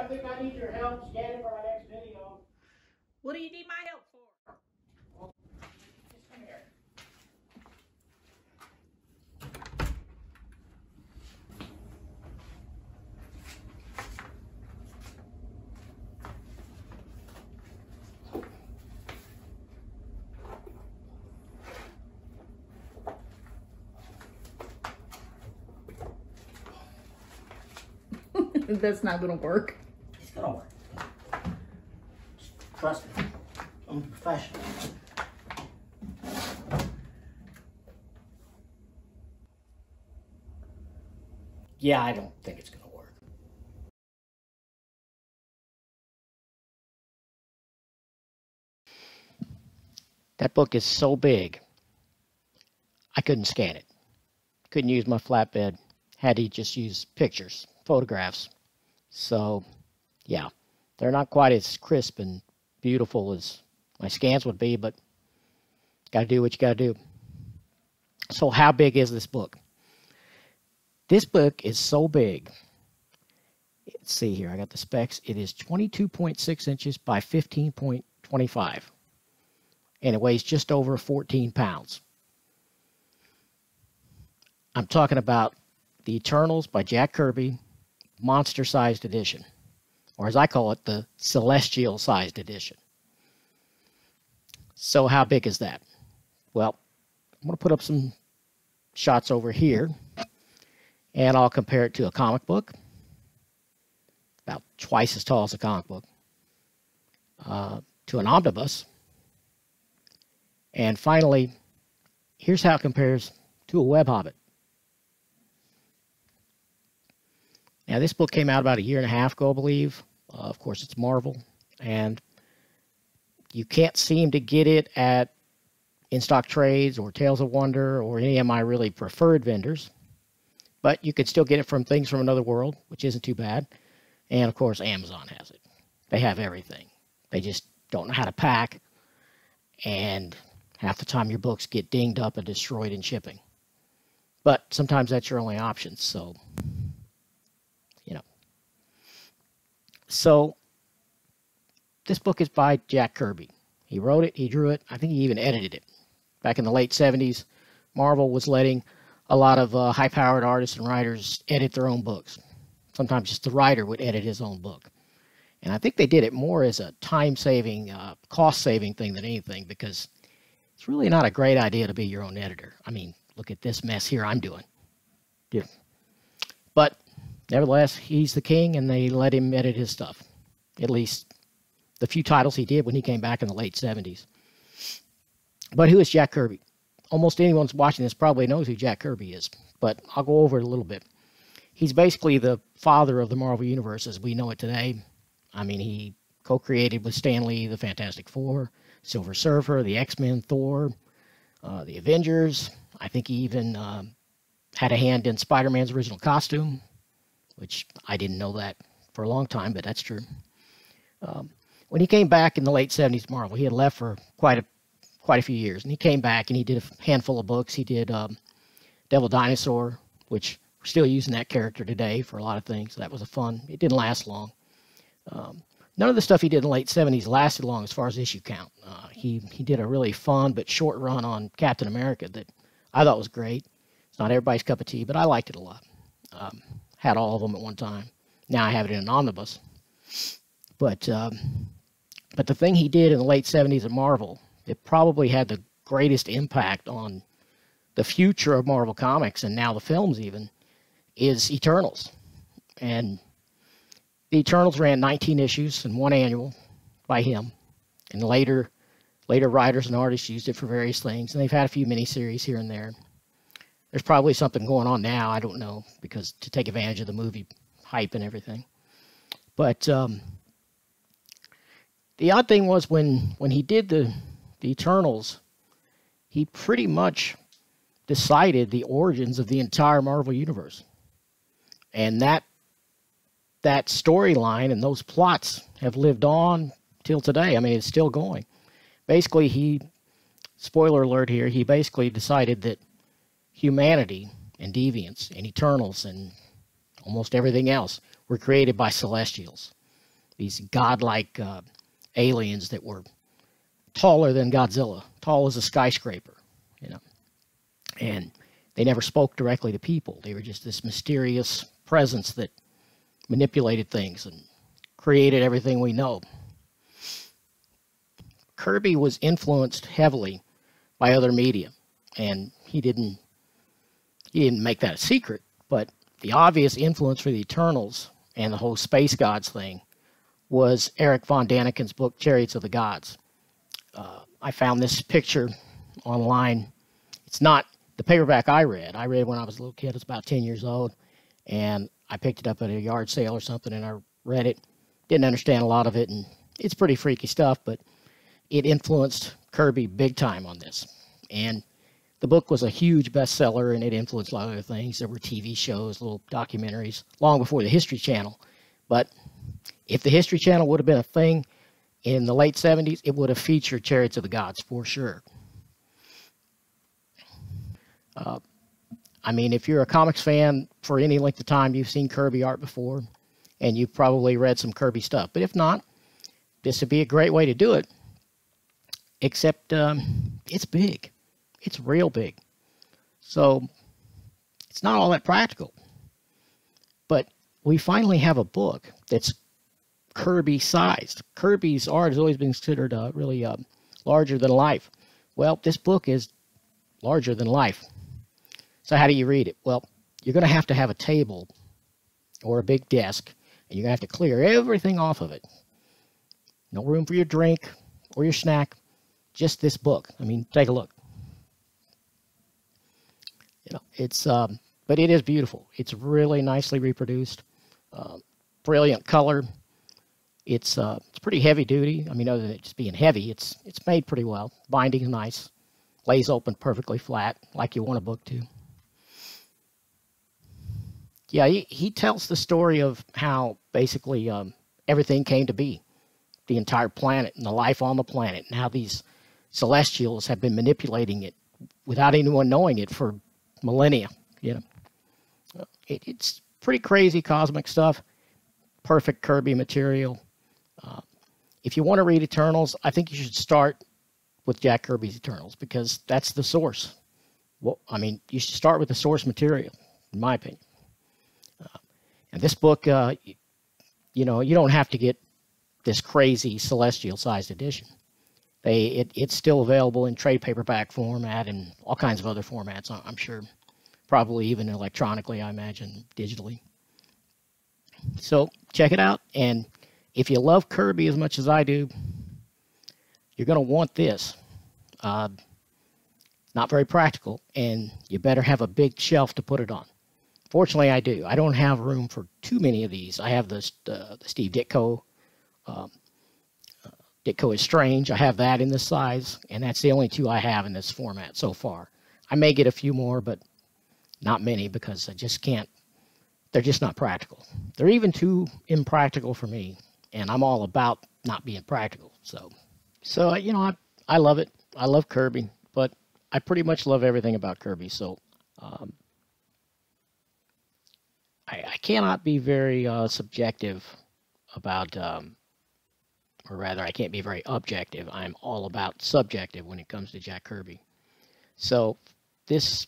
think I need your help scanning for my next video. What do you need my help for? Well, just come here. That's not gonna work. It's gonna work. Just trust me. I'm a professional. Yeah, I don't think it's gonna work. That book is so big, I couldn't scan it. Couldn't use my flatbed. Had to just use pictures, photographs. So, yeah, they're not quite as crisp and beautiful as my scans would be, but got to do what you got to do. So how big is this book? This book is so big. Let's see here. I got the specs. It is 22.6 inches by 15.25. And it weighs just over 14 pounds. I'm talking about The Eternals by Jack Kirby, monster-sized edition. Or as I call it, the celestial-sized edition. So how big is that? Well, I'm going to put up some shots over here. And I'll compare it to a comic book. About twice as tall as a comic book. To an omnibus. And finally, here's how it compares to a web hobbit. Now, this book came out about a year and a half ago, I believe. Of course, it's Marvel. And you can't seem to get it at In-Stock Trades or Tales of Wonder or any of my really preferred vendors. But you could still get it from Things from Another World, which isn't too bad. And, of course, Amazon has it. They have everything. They just don't know how to pack. And half the time your books get dinged up and destroyed in shipping. But sometimes that's your only option. So, you know. So, this book is by Jack Kirby. He wrote it, he drew it, I think he even edited it. Back in the late 70s, Marvel was letting a lot of high-powered artists and writers edit their own books. Sometimes just the writer would edit his own book. And I think they did it more as a time-saving, cost-saving thing than anything, because it's really not a great idea to be your own editor. I mean, look at this mess here I'm doing. Yeah. But nevertheless, he's the king, and they let him edit his stuff. At least the few titles he did when he came back in the late 70s. But who is Jack Kirby? Almost anyone who's watching this probably knows who Jack Kirby is, but I'll go over it a little bit. He's basically the father of the Marvel Universe as we know it today. I mean, he co-created with Stan Lee the Fantastic Four, Silver Surfer, the X-Men, Thor, the Avengers. I think he even had a hand in Spider-Man's original costume, which I didn't know that for a long time, but that's true. When he came back in the late 70s, Marvel, he had left for quite a few years, and he came back and he did a handful of books. He did Devil Dinosaur, which we're still using that character today for a lot of things. That was it didn't last long. None of the stuff he did in the late 70s lasted long as far as issue count. He did a really fun but short run on Captain America that I thought was great. It's not everybody's cup of tea, but I liked it a lot. Had all of them at one time. Now I have it in an omnibus. But the thing he did in the late 70s at Marvel, it probably had the greatest impact on the future of Marvel Comics, and now the films even, is Eternals. And the Eternals ran 19 issues and one annual by him. And later writers and artists used it for various things, and they've had a few miniseries here and there. There's probably something going on now, I don't know, because to take advantage of the movie hype and everything. But the odd thing was when he did the Eternals, he pretty much decided the origins of the entire Marvel Universe. And that storyline and those plots have lived on till today. I mean, it's still going. Basically, spoiler alert here, he basically decided that humanity and deviants and Eternals and almost everything else were created by Celestials. these godlike aliens that were taller than Godzilla, tall as a skyscraper, you know. And they never spoke directly to people. They were just this mysterious presence that manipulated things and created everything we know. Kirby was influenced heavily by other media, and he didn't make that a secret, but the obvious influence for the Eternals and the whole Space Gods thing was Eric von Daniken's book, Chariots of the Gods. I found this picture online. It's not the paperback I read. I read when I was a little kid. I was about 10 years old, and I picked it up at a yard sale or something, and I read it. Didn't understand a lot of it, and it's pretty freaky stuff, but it influenced Kirby big time on this. And the book was a huge bestseller, and it influenced a lot of other things. There were TV shows, little documentaries, long before the History Channel. But if the History Channel would have been a thing in the late 70s, it would have featured Chariots of the Gods for sure. I mean, if you're a comics fan for any length of time, you've seen Kirby art before, and you've probably read some Kirby stuff. But if not, this would be a great way to do it, except it's big. It's real big. So it's not all that practical. But we finally have a book that's Kirby-sized. Kirby's art has always been considered really larger than life. Well, this book is larger than life. So how do you read it? Well, you're going to have a table or a big desk, and you're going to have to clear everything off of it. No room for your drink or your snack, just this book. I mean, take a look. You know, it's but it is beautiful. It's really nicely reproduced, brilliant color. It's pretty heavy duty. I mean, other than it just being heavy, it's made pretty well. Binding is nice, lays open perfectly flat, like you want a book to. Yeah, he tells the story of how basically everything came to be, the entire planet and the life on the planet, and how these Celestials have been manipulating it without anyone knowing it for millennia. You know, it's pretty crazy cosmic stuff. Perfect Kirby material. If you want to read Eternals, I think you should start with Jack Kirby's Eternals, because that's the source. Well, I mean, you should start with the source material, in my opinion. And this book, you know, you don't have to get this crazy celestial-sized edition. It's still available in trade paperback format and all kinds of other formats, I'm sure. Probably even electronically, I imagine, digitally. So check it out. And if you love Kirby as much as I do, you're going to want this. Not very practical, and you better have a big shelf to put it on. Fortunately, I do. I don't have room for too many of these. I have the Steve Ditko. Ditko is Strange. I have that in this size, and that's the only two I have in this format so far. I may get a few more, but not many, because I just can't. They're just not practical. They're even too impractical for me, and I'm all about not being practical. So you know, I love it. I love Kirby, but I pretty much love everything about Kirby. So I cannot be very subjective about, or rather, I can't be very objective. I'm all about subjective when it comes to Jack Kirby. So this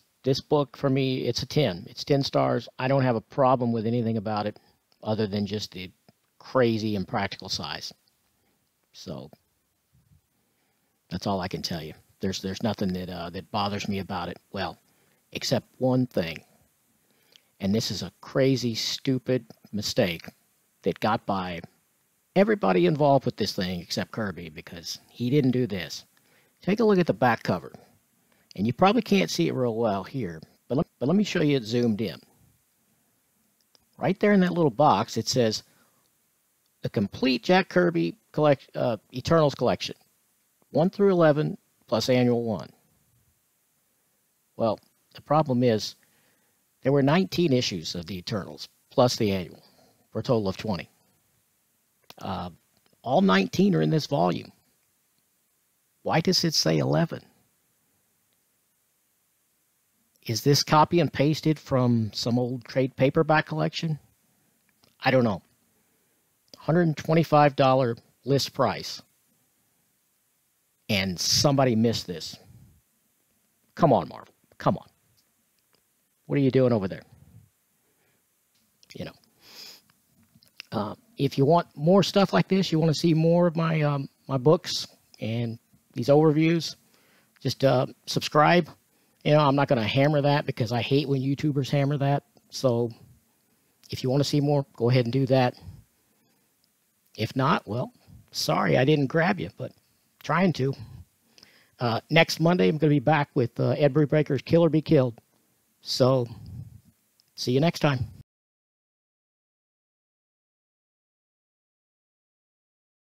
book, for me, it's a 10. It's 10 stars. I don't have a problem with anything about it other than just the crazy impractical size. So that's all I can tell you. There's nothing that bothers me about it. Well, except one thing. And this is a crazy, stupid mistake that got by everybody involved with this thing except Kirby, because he didn't do this. Take a look at the back cover. And you probably can't see it real well here, but let me show you it zoomed in. Right there in that little box, it says, the complete Jack Kirby Eternals collection, 1 through 11, plus Annual 1. Well, the problem is, there were 19 issues of the Eternals, plus the Annual, for a total of 20. All 19 are in this volume. Why does it say 11? Is this copy and pasted from some old trade paperback collection? I don't know. $125 list price. And somebody missed this. Come on, Marvel. Come on. What are you doing over there? You know. If you want more stuff like this, you want to see more of my my books and these overviews, just subscribe. You know, I'm not going to hammer that because I hate when YouTubers hammer that. So if you want to see more, go ahead and do that. If not, well, sorry I didn't grab you, but trying to. Next Monday, I'm going to be back with Ed Brubaker's Kill or Be Killed. So see you next time.